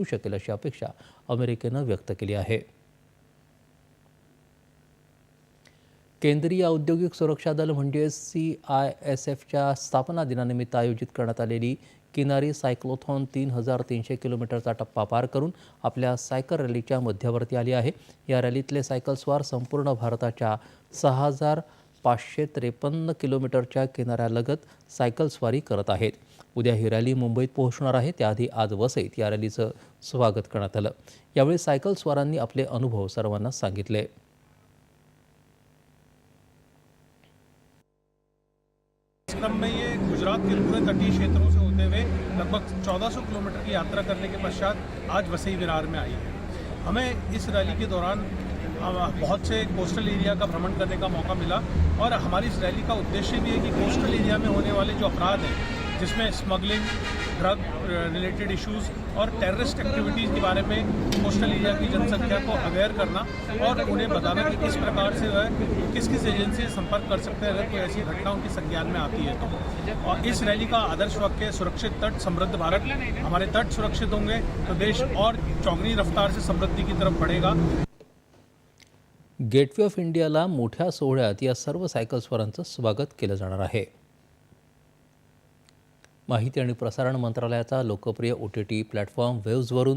होऊ शकेल अशी अपेक्षा अमेरिकेनं व्यक्त केली आहे. केंद्रीय औद्योगिक सुरक्षा दल म्हणजे CISFच्या स्थापना दिनानिमित्त आयोजित करण्यात आलेली किनारी सायक्लोथॉन 3300 किलोमीटरचा टप्पा पार करून आपल्या सायकल रॅलीच्या मध्यवर्ती आली आहे. या रॅलीतले सायकलस्वार संपूर्ण भारताच्या 6553 किलोमीटरच्या किनाऱ्यालगत सायकलस्वारी करत आहेत. उद्या ही रॅली मुंबईत पोहोचणार आहे. त्याआधी आज वसईत या रॅलीचं स्वागत करण्यात आलं. यावेळी सायकलस्वारांनी आपले अनुभव सर्वांना सांगितले. इस क्रम में ये गुजरात के पूरे तटीय क्षेत्रों से होते हुए लगभग 1400 किलोमीटर की यात्रा करने के पश्चात आज वसई विरार में आई है. हमें इस रैली के दौरान बहुत से कोस्टल एरिया का भ्रमण करने का मौका मिला और हमारी इस रैली का उद्देश्य भी है कि कोस्टल एरिया में होने वाले जो अपराध हैं, जिसमें स्मगलिंग, ड्रग रिलेटेड इश्यूज़ और टेररिस्ट एक्टिविटीज़ के बारे में कोस्टल एरिया की जनसंख्या को अवेयर करना और उन्हें बताना कि किस प्रकार से वह किस किस एजेंसी से संपर्क कर सकते हैं अगर कोई ऐसी घटना उनके संज्ञान में आती है तो. और इस रैली का आदर्श वाक्य सुरक्षित तट समृद्ध भारत. हमारे तट सुरक्षित होंगे तो देश और चौगनी रफ्तार से समृद्धि की तरफ बढ़ेगा. गेटवे ऑफ इंडियाला मोठ्या सोहळ्यात या सर्व सायकलस्वारांचं स्वागत केलं जाणार आहे. माहिती आणि प्रसारण मंत्रालयाचा लोकप्रिय OTT प्लॅटफॉर्म वेव्हजवरून